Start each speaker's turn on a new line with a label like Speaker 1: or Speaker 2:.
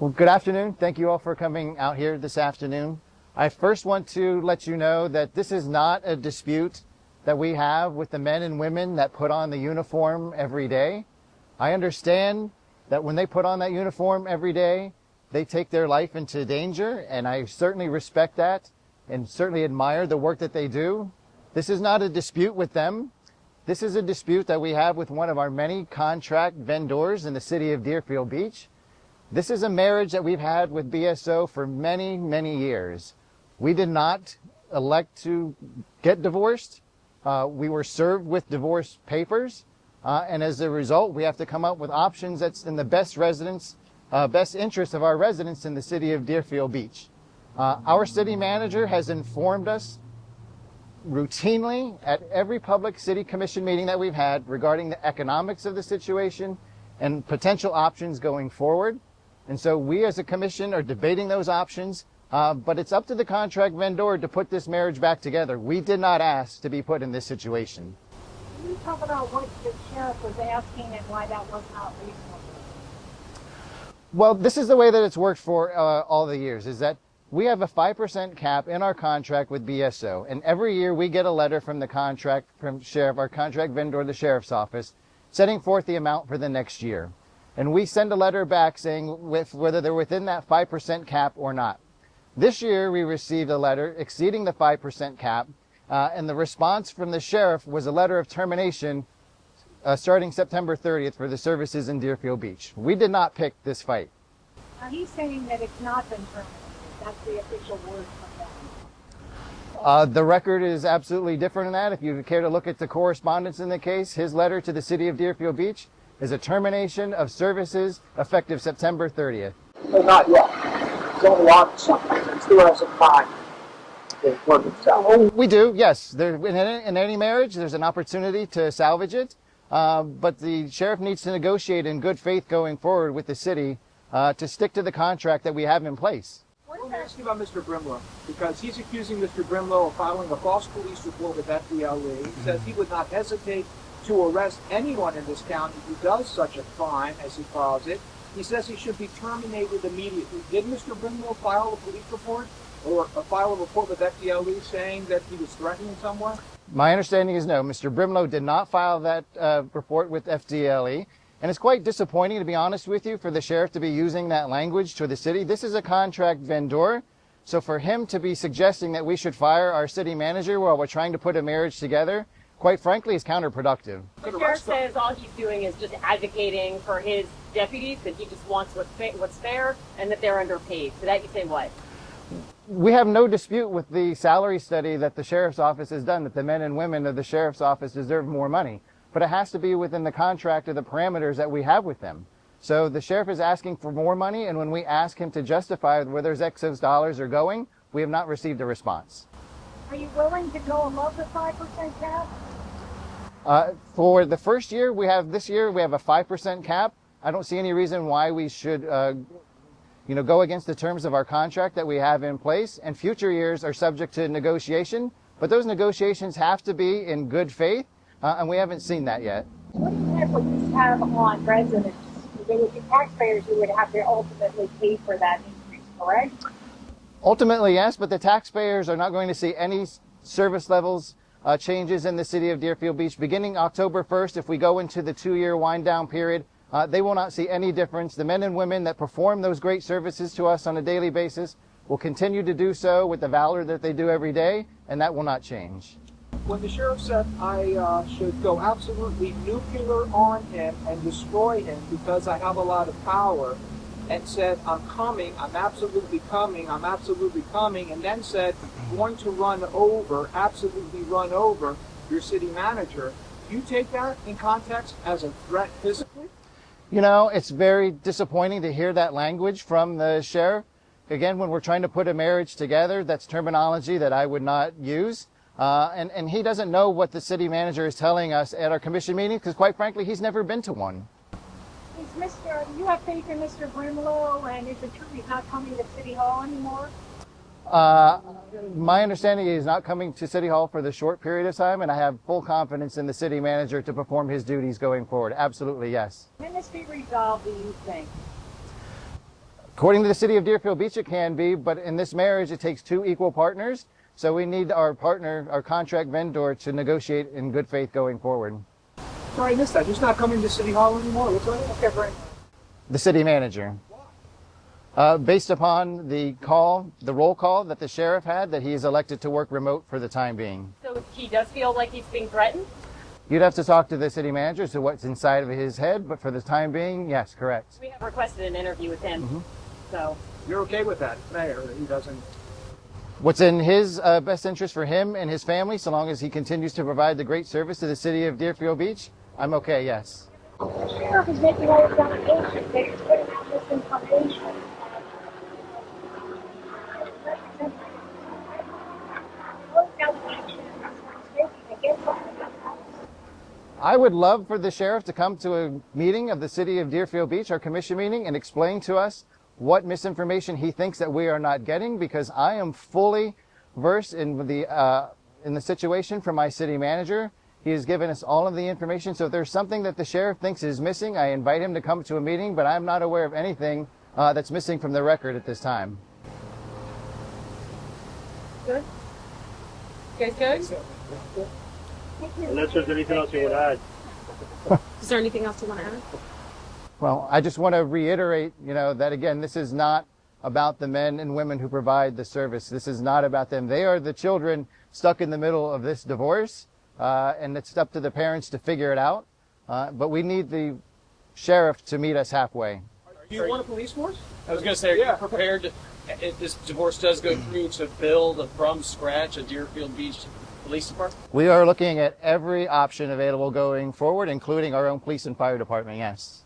Speaker 1: Well, good afternoon. Thank you all for coming out here this afternoon. I first want to let you know that this is not a dispute that we have with the men and women that put on the uniform every day. I understand that when they put on that uniform every day, they take their life into danger, and I certainly respect that and certainly admire the work that they do. This is not a dispute with them. This is a dispute that we have with one of our many contract vendors in the city of Deerfield Beach. This is a marriage that we've had with BSO for many, many years. We did not elect to get divorced. We were served with divorce papers. And as a result, we have to come up with options that's in the best interest of our residents in the city of Deerfield Beach. Our city manager has informed us routinely at every public city commission meeting that we've had regarding the economics of the situation and potential options going forward. And so we as a commission are debating those options, but it's up to the contract vendor to put this marriage back together. We did not ask to be put in this situation.
Speaker 2: Can you talk about what the sheriff was asking and why that was not reasonable?
Speaker 1: Well, this is the way that it's worked for all the years, is that we have a 5% cap in our contract with BSO, and every year we get a letter from the our contract vendor, the sheriff's office, setting forth the amount for the next year. And we send a letter back saying whether they're within that 5% cap or not. This year we received a letter exceeding the 5% cap, and the response from the sheriff was a letter of termination starting September 30th for the services in Deerfield Beach. We did not pick this fight.
Speaker 2: Now he's saying that it's not been terminated. That's the official word from them.
Speaker 1: The record is absolutely different than that. If you care to look at the correspondence in the case, his letter to the city of Deerfield Beach is a termination of services effective September 30th.
Speaker 3: No, not yet. It's only on something. It still hasn't time to work itself.
Speaker 1: Oh, we do, yes. In any marriage, there's an opportunity to salvage it, but the sheriff needs to negotiate in good faith going forward with the city to stick to the contract that we have in place.
Speaker 3: Let me ask you about Mr. Brimlow, because he's accusing Mr. Brimlow of filing a false police report with FDLE. He says he would not hesitate to arrest anyone in this county who does such a crime, as he calls it. He says he should be terminated immediately. Did Mr. Brimlow file a police report or file a report with FDLE saying that he was threatening someone?
Speaker 1: My understanding is no. Mr. Brimlow did not file that report with FDLE. And it's quite disappointing, to be honest with you, for the sheriff to be using that language to the city. This is a contract vendor. So for him to be suggesting that we should fire our city manager while we're trying to put a marriage together, quite frankly, is counterproductive.
Speaker 4: The sheriff says all he's doing is just advocating for his deputies, that he just wants what's fair and that they're underpaid. To that you say what?
Speaker 1: We have no dispute with the salary study that the sheriff's office has done, that the men and women of the sheriff's office deserve more money. But it has to be within the contract or the parameters that we have with them. So the sheriff is asking for more money, and when we ask him to justify where those excess dollars are going, we have not received a response.
Speaker 2: Are you willing to go above the 5% cap?
Speaker 1: For the first year, this year we have a 5% cap. I don't see any reason why we should go against the terms of our contract that we have in place, and future years are subject to negotiation, but those negotiations have to be in good faith. And we haven't seen that yet.
Speaker 2: What impact would this have on residents? They would be taxpayers who would have to ultimately pay for that increase, correct?
Speaker 1: Ultimately, yes, but the taxpayers are not going to see any service levels changes in the city of Deerfield Beach. Beginning October 1st, if we go into the 2-year wind-down period, they will not see any difference. The men and women that perform those great services to us on a daily basis will continue to do so with the valor that they do every day, and that will not change.
Speaker 3: When the sheriff said I should go absolutely nuclear on him and destroy him because I have a lot of power, and said I'm coming, I'm absolutely coming, and then said going to absolutely run over your city manager, do you take that in context as a threat physically?
Speaker 1: You know, it's very disappointing to hear that language from the sheriff. Again, when we're trying to put a marriage together, that's terminology that I would not use. And he doesn't know what the city manager is telling us at our commission meeting, because quite frankly, he's never been to one.
Speaker 2: Do you have faith in Mr. Brimlow, and is it true he's not coming to City Hall anymore?
Speaker 1: My understanding is he's not coming to City Hall for the short period of time, and I have full confidence in the city manager to perform his duties going forward. Absolutely, yes.
Speaker 2: Can this be resolved, do you think?
Speaker 1: According to the city of Deerfield Beach, it can be, but in this marriage, it takes two equal partners. So we need our partner, our contract vendor, to negotiate in good faith going forward.
Speaker 3: Sorry, I missed that. He's not coming to City Hall anymore. What's going on? Okay, Brian.
Speaker 1: The city manager. Based upon the roll call that the sheriff had, that he is elected to work remote for the time being.
Speaker 4: So he does feel like he's being threatened?
Speaker 1: You'd have to talk to the city manager as to what's inside of his head, but for the time being, yes, correct.
Speaker 4: We have requested an interview with him. So
Speaker 3: You're okay with that, Mayor? He doesn't.
Speaker 1: What's in his best interest for him and his family, so long as he continues to provide the great service to the city of Deerfield Beach, I'm okay, yes.
Speaker 2: The sheriff is making all these allegations. They're putting out this information. Those allegations making against all of us.
Speaker 1: I would love for the sheriff to come to a meeting of the city of Deerfield Beach, our commission meeting, and explain to us what misinformation he thinks that we are not getting, because I am fully versed in the situation from my city manager. He has given us all of the information. So if there's something that the sheriff thinks is missing, I invite him to come to a meeting, but I'm not aware of anything that's missing from the record at this time.
Speaker 4: good? You guys good?
Speaker 5: Unless there's anything else you would add.
Speaker 4: Is there anything else you want to add?
Speaker 1: Well, I just want to reiterate, that again, this is not about the men and women who provide the service. This is not about them. They are the children stuck in the middle of this divorce, and it's up to the parents to figure it out. But we need the sheriff to meet us halfway.
Speaker 3: Do you want a police force?
Speaker 6: I was going to say, are you prepared, if this divorce does go through, to build from scratch a Deerfield Beach Police Department?
Speaker 1: We are looking at every option available going forward, including our own police and fire department, yes.